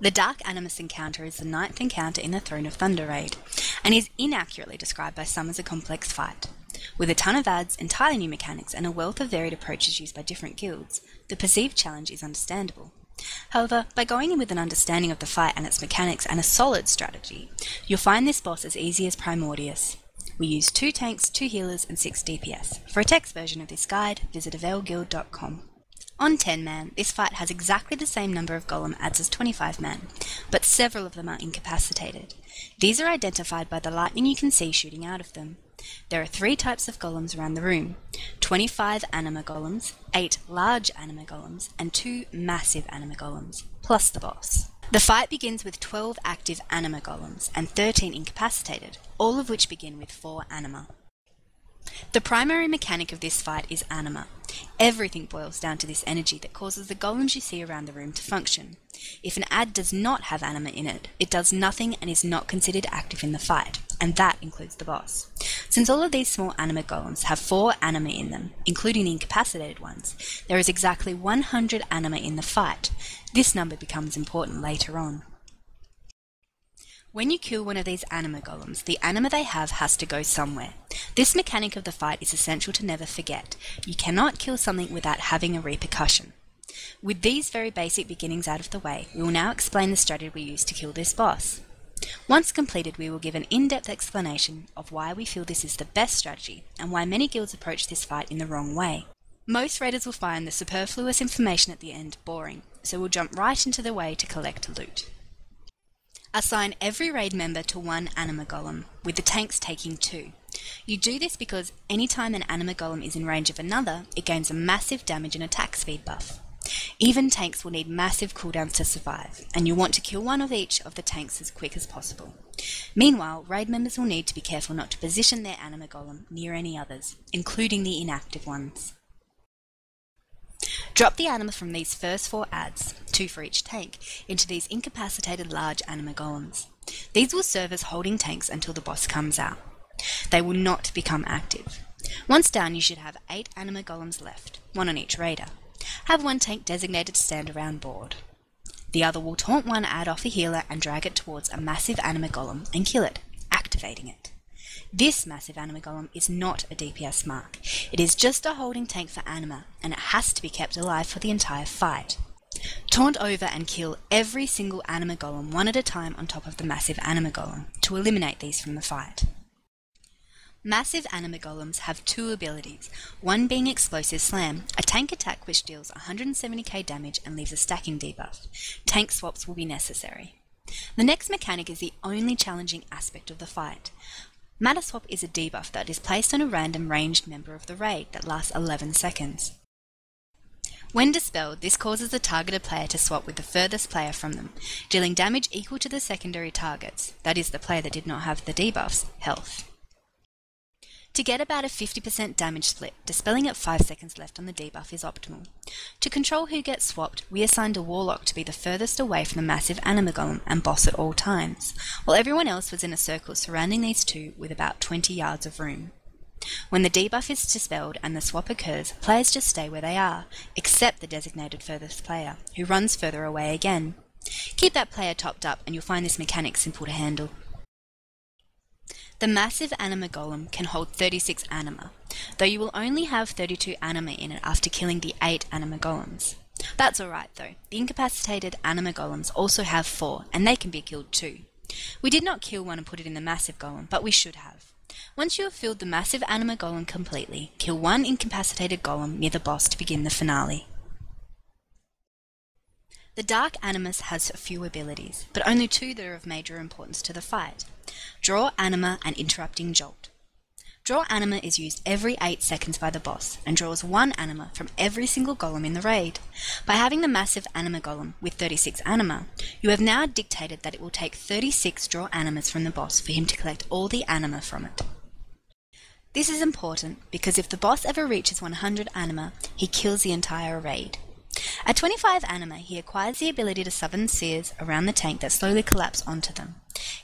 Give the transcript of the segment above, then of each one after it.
The Dark Animus encounter is the 9th encounter in the Throne of Thunder raid, and is inaccurately described by some as a complex fight. With a ton of adds, entirely new mechanics, and a wealth of varied approaches used by different guilds, the perceived challenge is understandable. However, by going in with an understanding of the fight and its mechanics and a solid strategy, you'll find this boss as easy as Primordius. We use 2 tanks, 2 healers, and 6 DPS. For a text version of this guide, visit availguild.com. On 10-man, this fight has exactly the same number of golem adds as 25-man, but several of them are incapacitated. These are identified by the lightning you can see shooting out of them. There are 3 types of golems around the room: 25 anima golems, 8 large anima golems, and 2 massive anima golems, plus the boss. The fight begins with 12 active anima golems and 13 incapacitated, all of which begin with 4 anima. The primary mechanic of this fight is anima. Everything boils down to this energy that causes the golems you see around the room to function. If an ad does not have anima in it, it does nothing and is not considered active in the fight, and that includes the boss. Since all of these small anima golems have 4 anima in them, including the incapacitated ones, there is exactly 100 anima in the fight. This number becomes important later on. When you kill one of these anima golems, the anima they have has to go somewhere. This mechanic of the fight is essential to never forget. You cannot kill something without having a repercussion. With these very basic beginnings out of the way, we will now explain the strategy we use to kill this boss. Once completed, we will give an in-depth explanation of why we feel this is the best strategy and why many guilds approach this fight in the wrong way. Most raiders will find the superfluous information at the end boring, so we'll jump right into the way to collect loot. Assign every raid member to 1 anima golem, with the tanks taking 2. You do this because anytime an anima golem is in range of another, it gains a massive damage and attack speed buff. Even tanks will need massive cooldowns to survive, and you want to kill one of each of the tanks as quick as possible. Meanwhile, raid members will need to be careful not to position their anima golem near any others, including the inactive ones. Drop the anima from these first 4 adds, 2 for each tank, into these incapacitated large anima golems. These will serve as holding tanks until the boss comes out. They will not become active. Once down, you should have 8 anima golems left, 1 on each raider. Have 1 tank designated to stand around board. The other will taunt 1 add off a healer and drag it towards a massive anima golem and kill it, activating it. This massive anima golem is not a DPS mark. It is just a holding tank for anima, and it has to be kept alive for the entire fight. Taunt over and kill every single anima golem 1 at a time on top of the massive anima golem, to eliminate these from the fight. Massive anima golems have 2 abilities, one being Explosive Slam, a tank attack which deals 170k damage and leaves a stacking debuff. Tank swaps will be necessary. The next mechanic is the only challenging aspect of the fight. Matter Swap is a debuff that is placed on a random ranged member of the raid that lasts 11 seconds. When dispelled, this causes the targeted player to swap with the furthest player from them, dealing damage equal to the secondary target's, that is the player that did not have the debuff's, health. To get about a 50% damage split, dispelling at 5 seconds left on the debuff is optimal. To control who gets swapped, we assigned a Warlock to be the furthest away from the massive anima golem and boss at all times, while everyone else was in a circle surrounding these 2 with about 20 yards of room. When the debuff is dispelled and the swap occurs, players just stay where they are, except the designated furthest player, who runs further away again. Keep that player topped up and you'll find this mechanic simple to handle. The massive anima golem can hold 36 anima, though you will only have 32 anima in it after killing the 8 anima golems. That's alright though, the incapacitated anima golems also have 4, and they can be killed too. We did not kill one and put it in the massive golem, but we should have. Once you have filled the massive anima golem completely, kill 1 incapacitated golem near the boss to begin the finale. The Dark Animus has a few abilities, but only 2 that are of major importance to the fight. Draw Anima and Interrupting Jolt. Draw Anima is used every 8 seconds by the boss, and draws 1 Anima from every single golem in the raid. By having the massive Anima golem with 36 Anima, you have now dictated that it will take 36 draw Animas from the boss for him to collect all the Anima from it. This is important because if the boss ever reaches 100 Anima, he kills the entire raid. At 25 anima, he acquires the ability to summon spheres around the tank that slowly collapse onto them.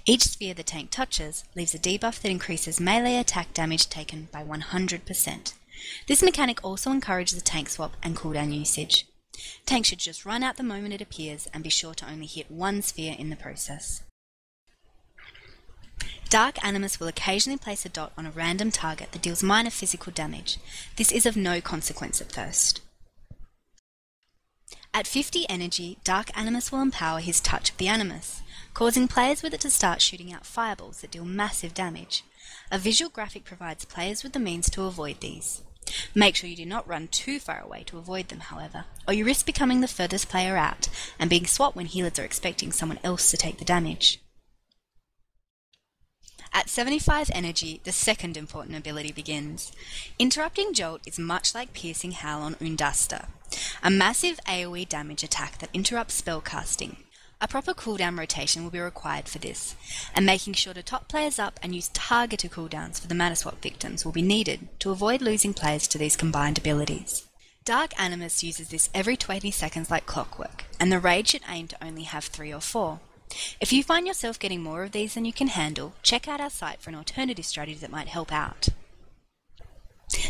Each sphere the tank touches leaves a debuff that increases melee attack damage taken by 100%. This mechanic also encourages the tank swap and cooldown usage. Tank should just run out the moment it appears and be sure to only hit one sphere in the process. Dark Animus will occasionally place a dot on a random target that deals minor physical damage. This is of no consequence at first. At 50 energy, Dark Animus will empower his Touch of the Animus, causing players with it to start shooting out fireballs that deal massive damage. A visual graphic provides players with the means to avoid these. Make sure you do not run too far away to avoid them, however, or you risk becoming the furthest player out and being swapped when healers are expecting someone else to take the damage. At 75 energy, the second important ability begins. Interrupting Jolt is much like Piercing Howl on Undasta, a massive AoE damage attack that interrupts spellcasting. A proper cooldown rotation will be required for this, and making sure to top players up and use targeted cooldowns for the mana swap victims will be needed to avoid losing players to these combined abilities. Dark Animus uses this every 20 seconds like clockwork, and the raid should aim to only have 3 or 4. If you find yourself getting more of these than you can handle, check out our site for an alternative strategy that might help out.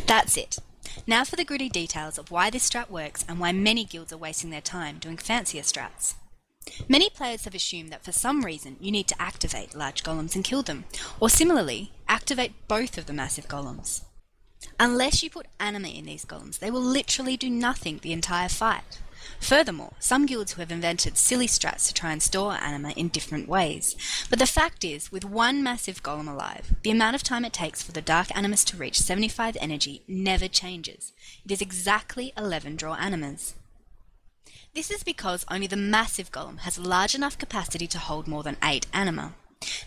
That's it. Now for the gritty details of why this strat works and why many guilds are wasting their time doing fancier strats. Many players have assumed that for some reason you need to activate large golems and kill them, or similarly, activate both of the massive golems. Unless you put anima in these golems, they will literally do nothing the entire fight. Furthermore, some guilds who have invented silly strats to try and store anima in different ways. But the fact is, with one massive golem alive, the amount of time it takes for the Dark Animus to reach 75 energy never changes. It is exactly 11 draw animas. This is because only the massive golem has a large enough capacity to hold more than 8 anima.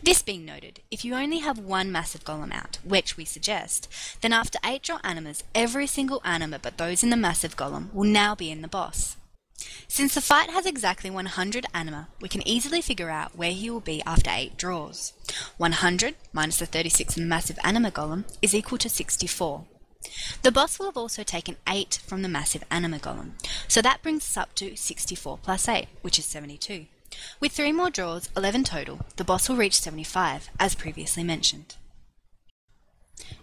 This being noted, if you only have one massive golem out, which we suggest, then after 8 draw animas, every single anima but those in the massive golem will now be in the boss. Since the fight has exactly 100 anima, we can easily figure out where he will be after 8 draws. 100 minus the 36 in the massive anima golem is equal to 64. The boss will have also taken 8 from the massive anima golem, so that brings us up to 64 plus 8, which is 72. With 3 more draws, 11 total, the boss will reach 75, as previously mentioned.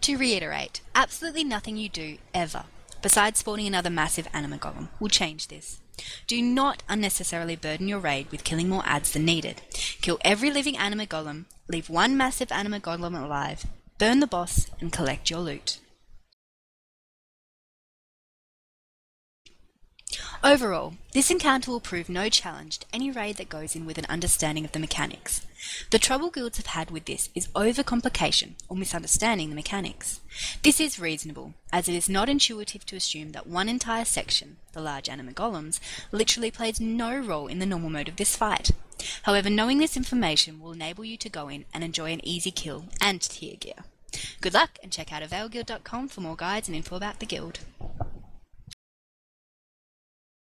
To reiterate, absolutely nothing you do, ever, besides spawning another massive anima golem, will change this. Do not unnecessarily burden your raid with killing more adds than needed. Kill every living anima golem, leave one massive anima golem alive, burn the boss, and collect your loot. Overall, this encounter will prove no challenge to any raid that goes in with an understanding of the mechanics. The trouble guilds have had with this is overcomplication or misunderstanding the mechanics. This is reasonable, as it is not intuitive to assume that one entire section, the large anima golems, literally plays no role in the normal mode of this fight. However, knowing this information will enable you to go in and enjoy an easy kill and tier gear. Good luck, and check out availguild.com for more guides and info about the guild.